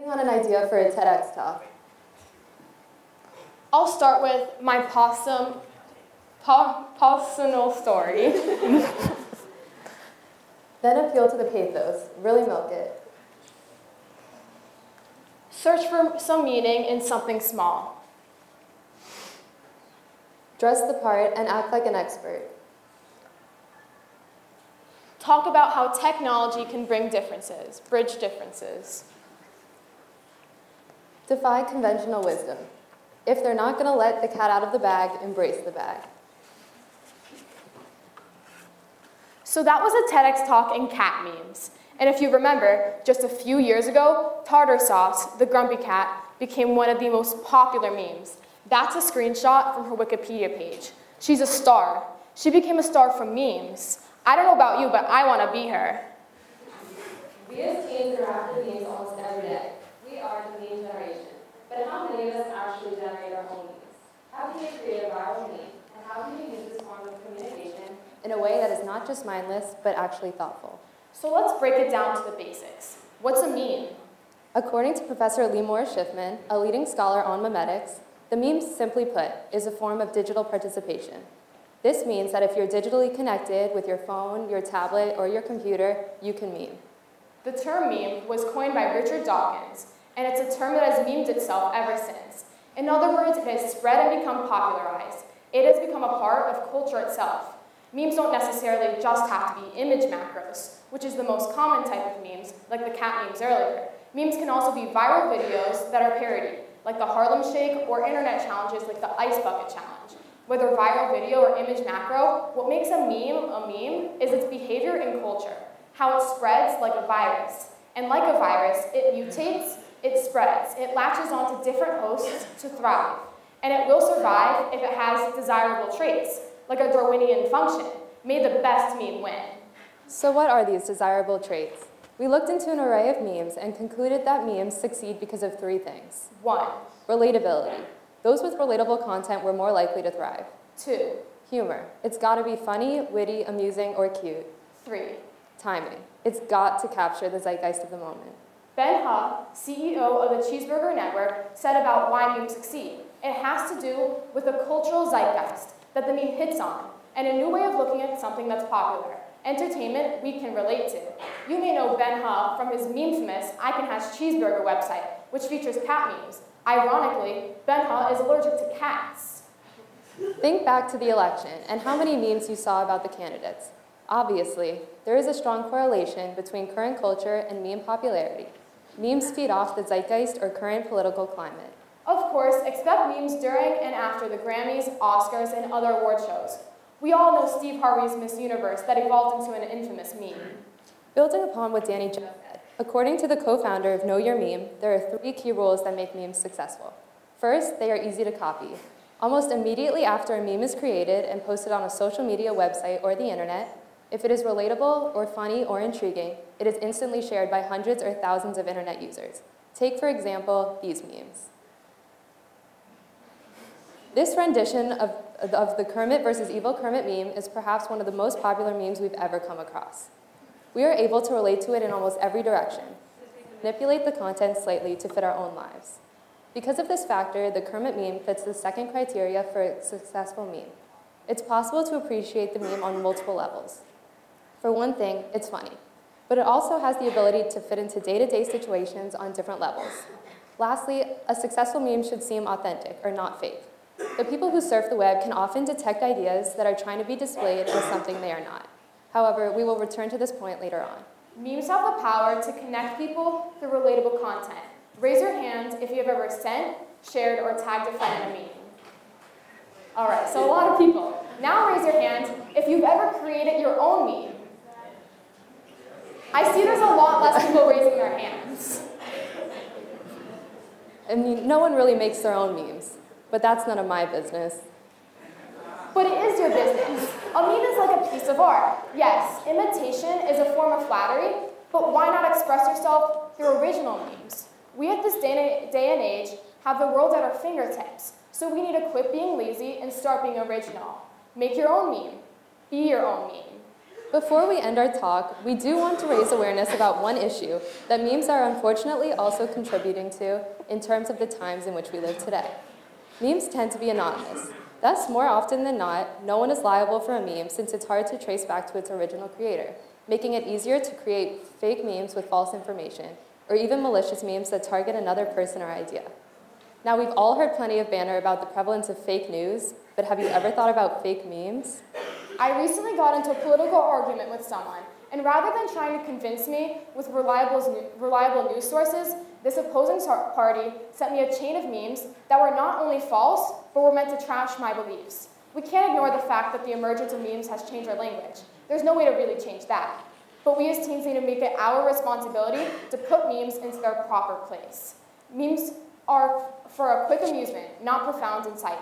On an idea for a TEDx talk. I'll start with my personal story. Then appeal to the pathos, really milk it. Search for some meaning in something small. Dress the part and act like an expert. Talk about how technology can bring differences, bridge differences. Defy conventional wisdom. If they're not going to let the cat out of the bag, embrace the bag. So that was a TEDx talk in cat memes. And if you remember, just a few years ago, tartar sauce, the grumpy cat, became one of the most popular memes. That's a screenshot from her Wikipedia page. She's a star. She became a star from memes. I don't know about you, but I want to be her. We as teens interact with memes almost every day. We are the meme generation. But how many of us actually generate our own memes? How can you create a viral meme? And how can you use this form of communication in a way that is not just mindless, but actually thoughtful? So let's break it down to the basics. What's a meme? According to Professor Lee Morris Schiffman, a leading scholar on memetics, the meme, simply put, is a form of digital participation. This means that if you're digitally connected with your phone, your tablet, or your computer, you can meme. The term meme was coined by Richard Dawkins, and it's a term that has memed itself ever since. In other words, it has spread and become popularized. It has become a part of culture itself. Memes don't necessarily just have to be image macros, which is the most common type of memes, like the cat memes earlier. Memes can also be viral videos that are parodied, like the Harlem Shake or internet challenges like the Ice Bucket Challenge. Whether viral video or image macro, what makes a meme is its behavior in culture, how it spreads like a virus. And like a virus, it mutates, it spreads, it latches onto different hosts to thrive. And it will survive if it has desirable traits, like a Darwinian function. May the best meme win. So what are these desirable traits? We looked into an array of memes and concluded that memes succeed because of 3 things. 1. Relatability. Those with relatable content were more likely to thrive. 2. Humor. It's got to be funny, witty, amusing, or cute. 3. Timing. It's got to capture the zeitgeist of the moment. Ben Ha, CEO of the Cheeseburger Network, said about why memes succeed. It has to do with a cultural zeitgeist that the meme hits on, and a new way of looking at something that's popular. Entertainment we can relate to. You may know Ben Ha from his meme-famous I Can Hash Cheeseburger website, which features cat memes. Ironically, Ben Ha is allergic to cats. Think back to the election and how many memes you saw about the candidates. Obviously, there is a strong correlation between current culture and meme popularity. Memes feed off the zeitgeist or current political climate. Of course, expect memes during and after the Grammys, Oscars, and other award shows. We all know Steve Harvey's Miss Universe that evolved into an infamous meme. Building upon what Dani just said, according to the co-founder of Know Your Meme, there are 3 key rules that make memes successful. First, they are easy to copy. Almost immediately after a meme is created and posted on a social media website or the internet, if it is relatable or funny or intriguing, it is instantly shared by hundreds or thousands of internet users. Take, for example, these memes. This rendition of the Kermit versus Evil Kermit meme is perhaps one of the most popular memes we've ever come across. We are able to relate to it in almost every direction, manipulate the content slightly to fit our own lives. Because of this factor, the Kermit meme fits the second criteria for a successful meme. It's possible to appreciate the meme on multiple levels. For one thing, it's funny, but it also has the ability to fit into day-to-day situations on different levels. Lastly, a successful meme should seem authentic or not fake. The people who surf the web can often detect ideas that are trying to be displayed as something they are not. However, we will return to this point later on. Memes have the power to connect people through relatable content. Raise your hand if you have ever sent, shared, or tagged a friend in a meme. All right, so a lot of people. Now raise your hand if you've ever created your own meme. I see there's a lot less people raising their hands. I mean, no one really makes their own memes, but that's none of my business. But it is your business. A meme is like a piece of art. Yes, imitation is a form of flattery, but why not express yourself through original memes? We at this day and age have the world at our fingertips, so we need to quit being lazy and start being original. Make your own meme. Be your own meme. Before we end our talk, we do want to raise awareness about one issue that memes are unfortunately also contributing to in terms of the times in which we live today. Memes tend to be anonymous. Thus, more often than not, no one is liable for a meme since it's hard to trace back to its original creator, making it easier to create fake memes with false information, or even malicious memes that target another person or idea. Now, we've all heard plenty of banter about the prevalence of fake news, but have you ever thought about fake memes? I recently got into a political argument with someone, and rather than trying to convince me with reliable news sources, this opposing party sent me a chain of memes that were not only false, but were meant to trash my beliefs. We can't ignore the fact that the emergence of memes has changed our language. There's no way to really change that. But we as teens need to make it our responsibility to put memes into their proper place. Memes are for a quick amusement, not profound insight.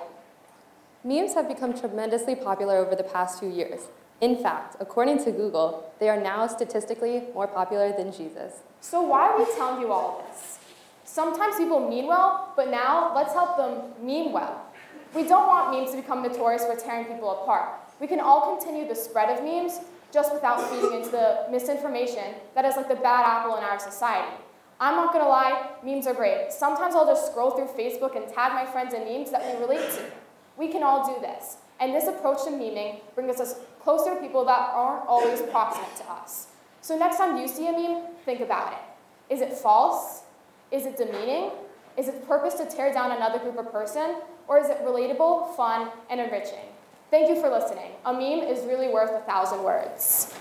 Memes have become tremendously popular over the past few years. In fact, according to Google, they are now statistically more popular than Jesus. So why are we telling you all of this? Sometimes people mean well, but now let's help them meme well. We don't want memes to become notorious for tearing people apart. We can all continue the spread of memes just without feeding into the misinformation that is like the bad apple in our society. I'm not gonna lie, memes are great. Sometimes I'll just scroll through Facebook and tag my friends in memes that we relate to. We can all do this. And this approach to meming brings us closer to people that aren't always proximate to us. So next time you see a meme, think about it. Is it false? Is it demeaning? Is it purpose to tear down another group or person? Or is it relatable, fun, and enriching? Thank you for listening. A meme is really worth 1,000 words.